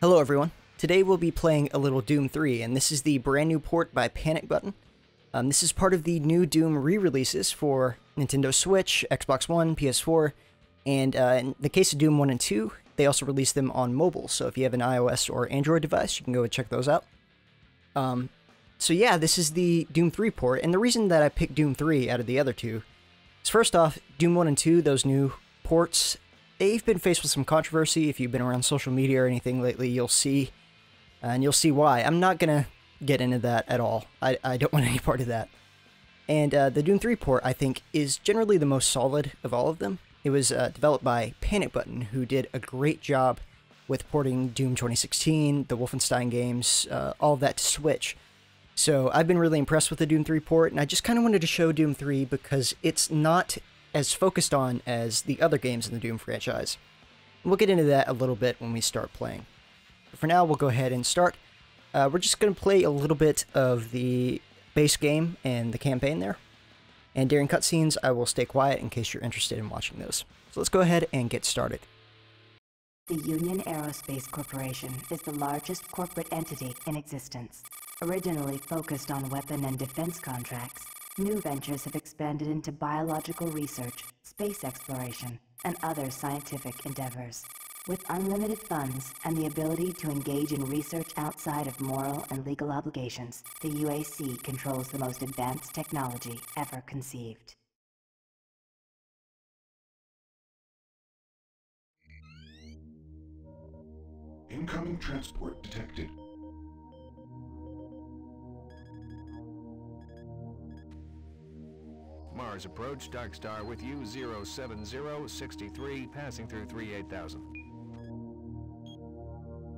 Hello everyone. Today we'll be playing a little Doom 3, and this is the brand new port by Panic Button. This is part of the new Doom re-releases for Nintendo Switch, Xbox One, PS4, and in the case of Doom 1 and 2, they also released them on mobile, so if you have an iOS or Android device, you can go and check those out. So yeah, this is the Doom 3 port, and the reason that I picked Doom 3 out of the other two is first off, Doom 1 and 2, those new ports, they've been faced with some controversy. If you've been around social media or anything lately, you'll see why. I'm not gonna get into that at all. I don't want any part of that. And the Doom 3 port, I think, is generally the most solid of all of them. It was developed by Panic Button, who did a great job with porting Doom 2016, the Wolfenstein games, all of that to Switch. So I've been really impressed with the Doom 3 port, and I just kind of wanted to show Doom 3 because it's not as focused on as the other games in the Doom franchise. We'll get into that a little bit when we start playing. But for now, we'll go ahead and start. We're just going to play a little bit of the base game and the campaign there. And during cutscenes, I will stay quiet in case you're interested in watching those. So let's go ahead and get started. The Union Aerospace Corporation is the largest corporate entity in existence. Originally focused on weapon and defense contracts, new ventures have expanded into biological research, space exploration, and other scientific endeavors. With unlimited funds and the ability to engage in research outside of moral and legal obligations, the UAC controls the most advanced technology ever conceived. Incoming transport detected. Mars approach, Dark Star with you, 07063, passing through 38000.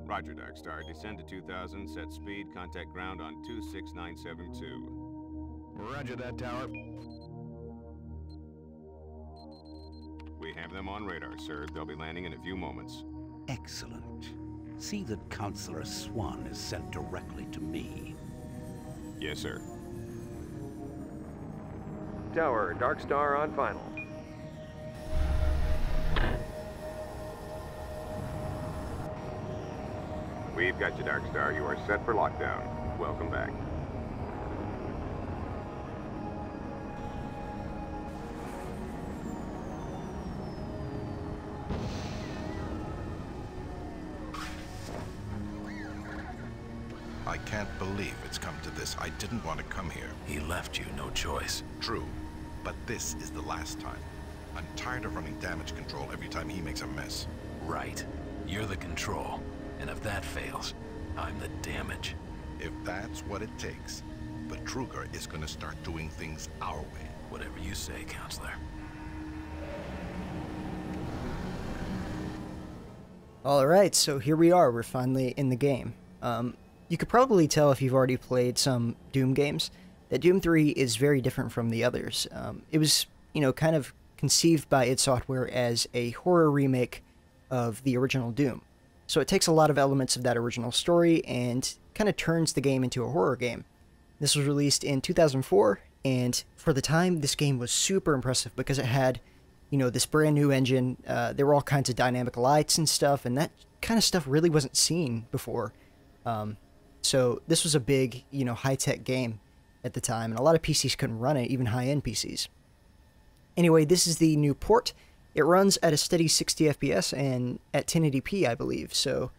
Roger, Dark Star. Descend to 2000, set speed, contact ground on 26972. Roger that, tower. We have them on radar, sir. They'll be landing in a few moments. Excellent. See that Counselor Swan is sent directly to me. Yes, sir. Tower, Dark Star on final. We've got you, Dark Star. You are set for lockdown. Welcome back. I can't believe it's come to this. I didn't want to come here. He left you no choice. True, but this is the last time. I'm tired of running damage control every time he makes a mess. Right. You're the control. And if that fails, I'm the damage. If that's what it takes, but Kruger is going to start doing things our way. Whatever you say, Counselor. Alright, so here we are. We're finally in the game. You could probably tell if you've already played some Doom games that Doom 3 is very different from the others. It was, kind of conceived by id Software as a horror remake of the original Doom. So it takes a lot of elements of that original story and kind of turns the game into a horror game. This was released in 2004, and for the time, this game was super impressive because it had, this brand new engine. There were all kinds of dynamic lights and stuff, and that kind of stuff really wasn't seen before. So this was a big, high-tech game at the time, and a lot of PCs couldn't run it, even high-end PCs. Anyway, this is the new port. It runs at a steady 60 FPS and at 1080p, I believe. So,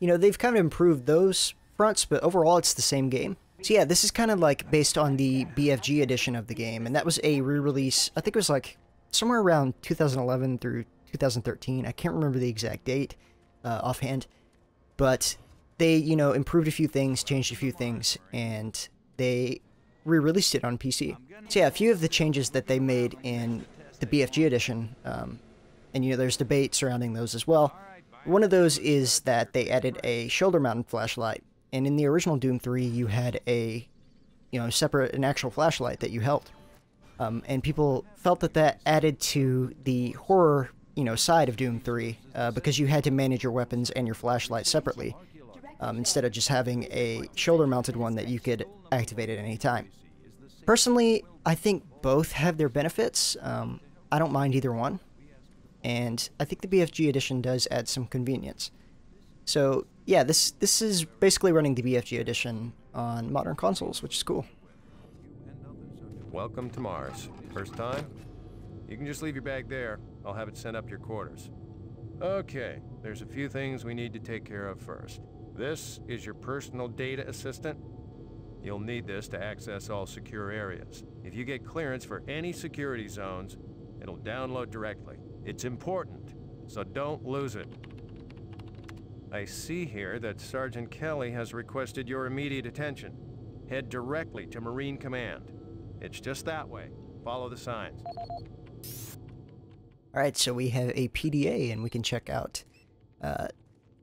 they've kind of improved those fronts, but overall it's the same game. So yeah, this is kind of like based on the BFG edition of the game, and that was a re-release, I think it was like somewhere around 2011 through 2013. I can't remember the exact date offhand, but they, improved a few things, changed a few things, and they re-released it on PC. So yeah, a few of the changes that they made in the BFG edition, and there's debate surrounding those as well. One of those is that they added a shoulder-mounted flashlight, and in the original Doom 3, you had a, an actual flashlight that you held. And people felt that that added to the horror, side of Doom 3, because you had to manage your weapons and your flashlight separately, instead of just having a shoulder-mounted one that you could activate at any time. Personally, I think both have their benefits. I don't mind either one. And I think the BFG edition does add some convenience. So yeah, this is basically running the BFG edition on modern consoles, which is cool. Welcome to Mars. First time? You can just leave your bag there. I'll have it sent up your quarters. Okay, there's a few things we need to take care of first. This is your personal data assistant. You'll need this to access all secure areas. If you get clearance for any security zones, it'll download directly. It's important, so don't lose it. I see here that Sergeant Kelly has requested your immediate attention. Head directly to Marine Command. It's just that way. Follow the signs. Alright, so we have a PDA, and we can check out,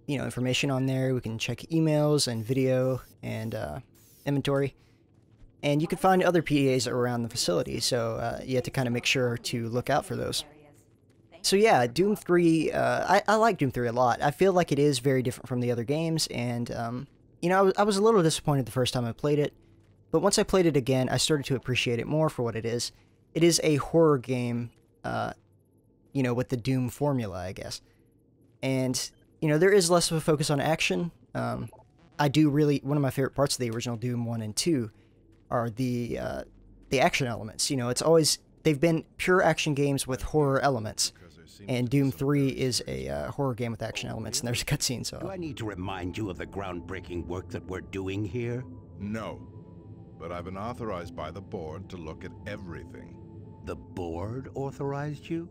you know, information on there. We can check emails and video and inventory. And you can find other PDAs around the facility, so you have to kind of make sure to look out for those. So yeah, Doom 3, I like Doom 3 a lot. I feel like it is very different from the other games, and, you know, I was a little disappointed the first time I played it, but once I played it again, I started to appreciate it more for what it is. It is a horror game, you know, with the Doom formula, I guess. And, you know, there is less of a focus on action. I do really, one of my favorite parts of the original Doom 1 and 2 are the action elements. You know, it's always, they've been pure action games with horror elements. And Doom 3 is a horror game with action elements, and there's a cutscene, so... Do I need to remind you of the groundbreaking work that we're doing here? No, but I've been authorized by the board to look at everything. The board authorized you?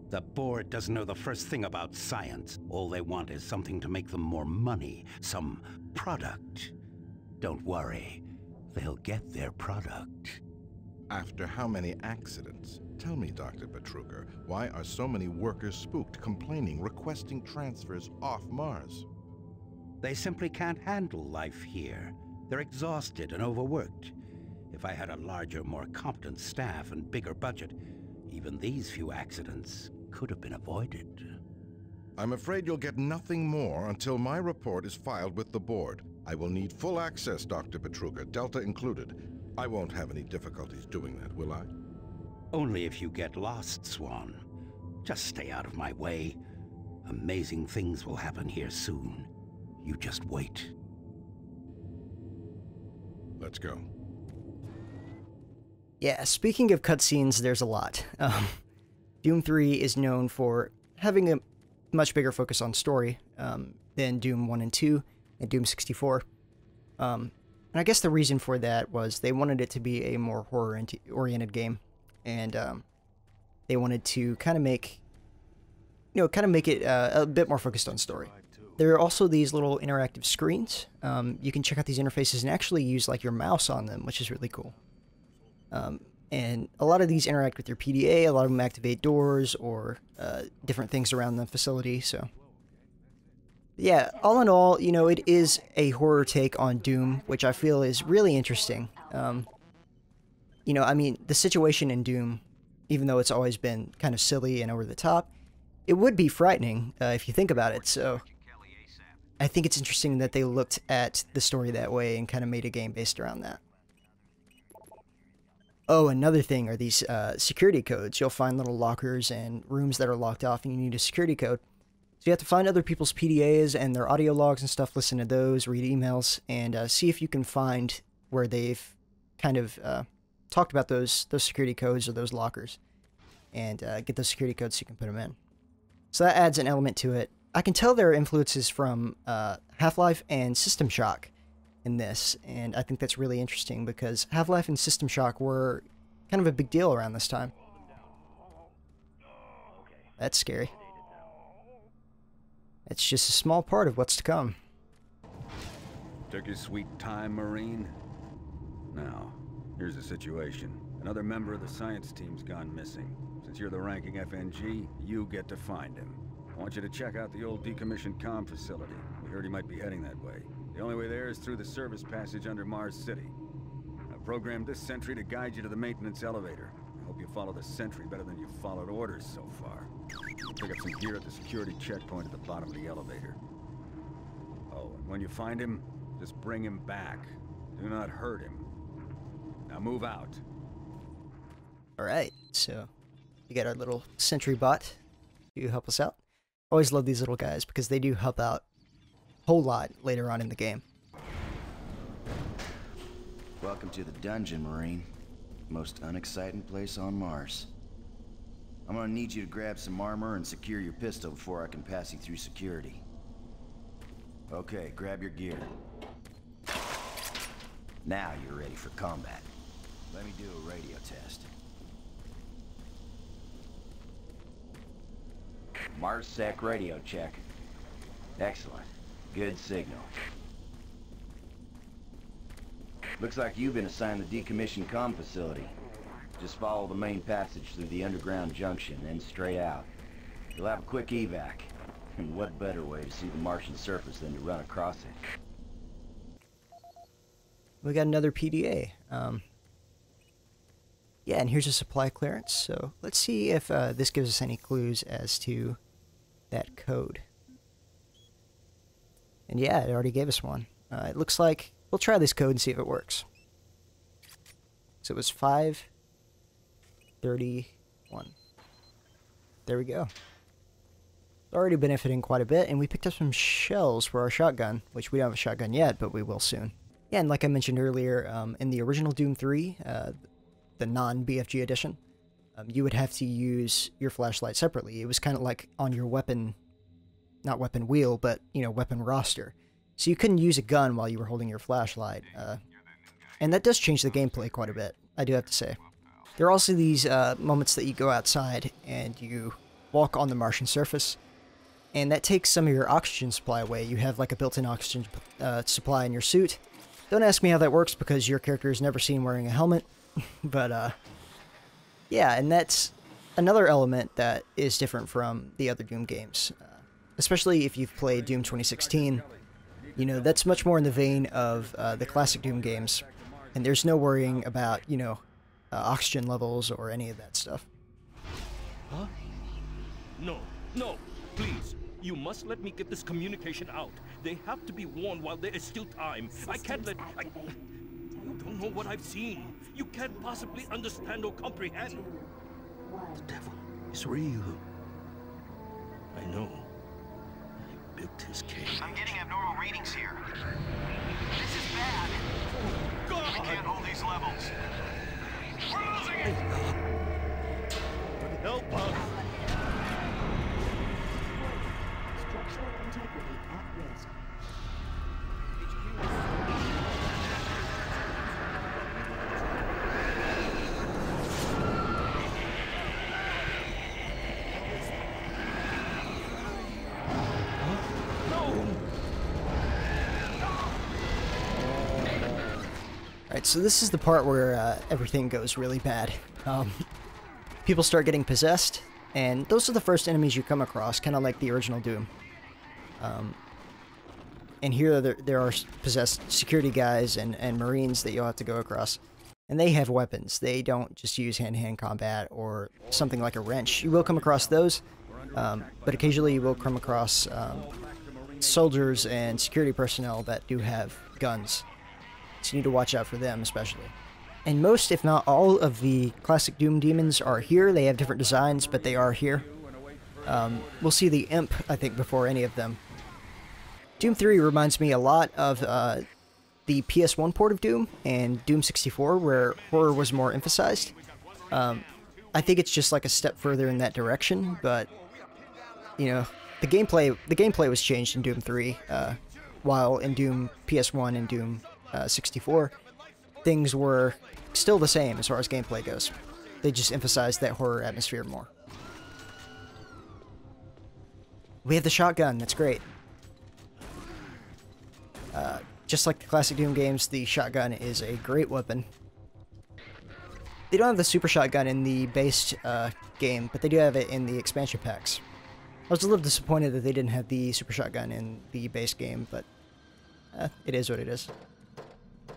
The board doesn't know the first thing about science. All they want is something to make them more money, some product. Don't worry, they'll get their product. After how many accidents? Tell me, Dr. Betruger, why are so many workers spooked, complaining, requesting transfers off Mars? They simply can't handle life here. They're exhausted and overworked. If I had a larger, more competent staff and bigger budget, even these few accidents could have been avoided. I'm afraid you'll get nothing more until my report is filed with the board. I will need full access, Dr. Betruger, Delta included. I won't have any difficulties doing that, will I? Only if you get lost, Swan. Just stay out of my way. Amazing things will happen here soon. You just wait. Let's go. Yeah, speaking of cutscenes, there's a lot. Doom 3 is known for having a much bigger focus on story than Doom 1 and 2 and Doom 64. And I guess the reason for that was they wanted it to be a more horror-oriented game, and they wanted to kind of make, you know, it a bit more focused on story. There are also these little interactive screens. You can check out these interfaces and actually use like your mouse on them, which is really cool. And a lot of these interact with your PDA, a lot of them activate doors or different things around the facility, so... Yeah, all in all, you know, it is a horror take on Doom, which I feel is really interesting. You know, I mean, the situation in Doom, even though it's always been kind of silly and over the top, it would be frightening if you think about it, so... I think it's interesting that they looked at the story that way and kind of made a game based around that. Oh, another thing are these security codes. You'll find little lockers and rooms that are locked off and you need a security code. So you have to find other people's PDAs and their audio logs and stuff, listen to those, read emails, and see if you can find where they've kind of talked about those security codes or those lockers. And get those security codes so you can put them in. So that adds an element to it. I can tell there are influences from Half-Life and System Shock in this, and I think that's really interesting because Half-Life and System Shock were kind of a big deal around this time. That's scary. It's just a small part of what's to come. Took your sweet time, Marine? Now, here's the situation. Another member of the science team's gone missing. Since you're the ranking FNG, you get to find him. I want you to check out the old decommissioned comm facility. We heard he might be heading that way. The only way there is through the service passage under Mars City. I've programmed this sentry to guide you to the maintenance elevator. I hope you follow the sentry better than you've followed orders so far. Pick up some gear at the security checkpoint at the bottom of the elevator. Oh, and when you find him, just bring him back. Do not hurt him. Now move out. Alright, so we got our little sentry bot to help us out. Always love these little guys because they do help out whole lot later on in the game. Welcome to the dungeon, Marine. Most unexciting place on Mars. I'm gonna need you to grab some armor and secure your pistol before I can pass you through security. Okay, grab your gear. Now you're ready for combat. Let me do a radio test. MarsSec radio check. Excellent. Good signal. Looks like you've been assigned the decommissioned comm facility. Just follow the main passage through the underground junction, then straight out. You'll have a quick evac. And what better way to see the Martian surface than to run across it? We got another PDA. Yeah, and here's a supply clearance. So let's see if this gives us any clues as to that code. And yeah, it already gave us one. It looks like we'll try this code and see if it works. So it was 531. There we go. Already benefiting quite a bit, and we picked up some shells for our shotgun, which we don't have a shotgun yet, but we will soon. Yeah, and like I mentioned earlier, in the original Doom 3, the non-BFG edition, you would have to use your flashlight separately. It was kind of like on your weapon, not weapon wheel, but, you know, weapon roster. So you couldn't use a gun while you were holding your flashlight. And that does change the gameplay quite a bit, I do have to say. There are also these moments that you go outside and you walk on the Martian surface, and that takes some of your oxygen supply away. You have like a built-in oxygen supply in your suit. Don't ask me how that works because your character is never seen wearing a helmet. But, yeah, and that's another element that is different from the other Doom games. Especially if you've played Doom 2016. You know, that's much more in the vein of the classic Doom games. And there's no worrying about, you know, oxygen levels or any of that stuff. Huh? No, no, please. You must let me get this communication out. They have to be warned while there is still time. I can't let... You don't know what I've seen. You can't possibly understand or comprehend. The devil is real. I know. He built his cave. I'm getting abnormal readings here. This is bad. Oh, God! We can't hold these levels. We're losing it! Help us! Structural integrity at risk. Alright, so this is the part where everything goes really bad. People start getting possessed, and those are the first enemies you come across, kind of like the original Doom. And here there are possessed security guys and Marines that you'll have to go across. And they have weapons. They don't just use hand-to-hand combat or something like a wrench. You will come across those, but occasionally you will come across soldiers and security personnel that do have guns. So you need to watch out for them, especially. And most, if not all, of the classic Doom demons are here. They have different designs, but they are here. We'll see the Imp, I think, before any of them. Doom 3 reminds me a lot of the PS1 port of Doom and Doom 64, where horror was more emphasized. I think it's just like a step further in that direction, but, you know, the gameplay was changed in Doom 3, while in Doom PS1 and Doom 64, things were still the same as far as gameplay goes. They just emphasized that horror atmosphere more. We have the shotgun, that's great. Just like the classic Doom games, the shotgun is a great weapon. They don't have the super shotgun in the base game, but they do have it in the expansion packs. I was a little disappointed that they didn't have the super shotgun in the base game, but it is what it is.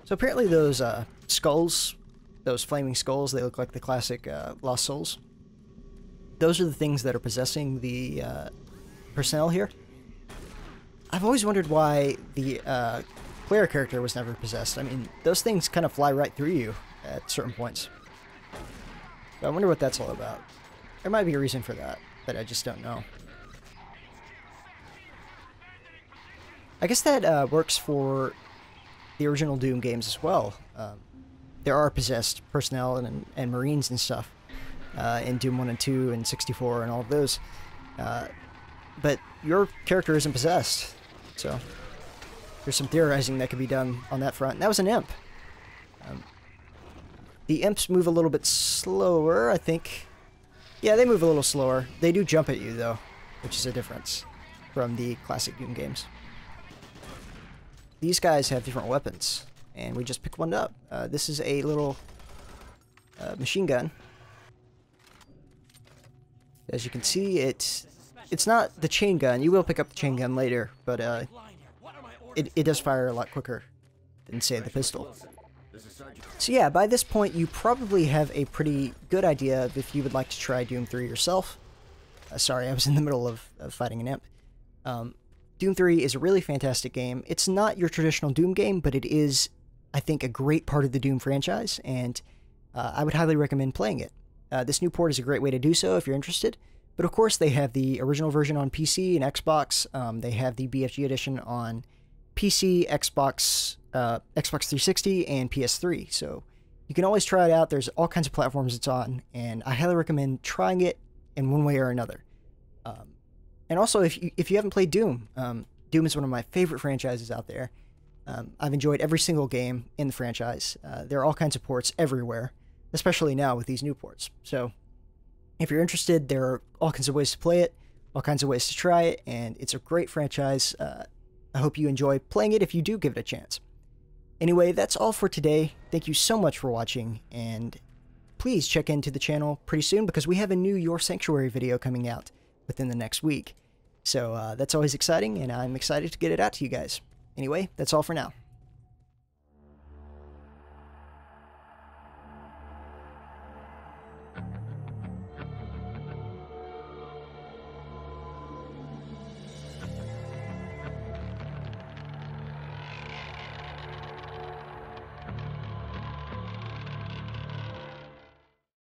So apparently those skulls, those flaming skulls, they look like the classic Lost Souls. Those are the things that are possessing the personnel here. I've always wondered why the player character was never possessed. I mean, those things kind of fly right through you at certain points. So I wonder what that's all about. There might be a reason for that I just don't know. I guess that works for the original Doom games as well. There are possessed personnel and Marines and stuff in Doom 1 and 2 and 64 and all of those. But your character isn't possessed, so there's some theorizing that could be done on that front. And that was an imp. The imps move a little bit slower, I think. Yeah, they move a little slower. They do jump at you, though, which is a difference from the classic Doom games. These guys have different weapons, and we just picked one up. This is a little machine gun. As you can see, it's not the chain gun. You will pick up the chain gun later, but it does fire a lot quicker than, say, the pistol. So yeah, by this point, you probably have a pretty good idea of if you would like to try Doom 3 yourself. Sorry, I was in the middle of fighting an imp. Doom 3 is a really fantastic game. It's not your traditional Doom game, but it is, I think, a great part of the Doom franchise, and I would highly recommend playing it. This new port is a great way to do so if you're interested. But of course, they have the original version on PC and Xbox. They have the BFG edition on PC, Xbox 360, and PS3. So you can always try it out. There's all kinds of platforms it's on, and I highly recommend trying it in one way or another. And also, if you haven't played Doom, Doom is one of my favorite franchises out there. I've enjoyed every single game in the franchise. There are all kinds of ports everywhere, especially now with these new ports. So if you're interested, there are all kinds of ways to play it, all kinds of ways to try it, and it's a great franchise. I hope you enjoy playing it if you do give it a chance. Anyway, that's all for today. Thank you so much for watching, and please check into the channel pretty soon because we have a new Your Sanctuary video coming out within the next week. So that's always exciting, and I'm excited to get it out to you guys. Anyway, that's all for now.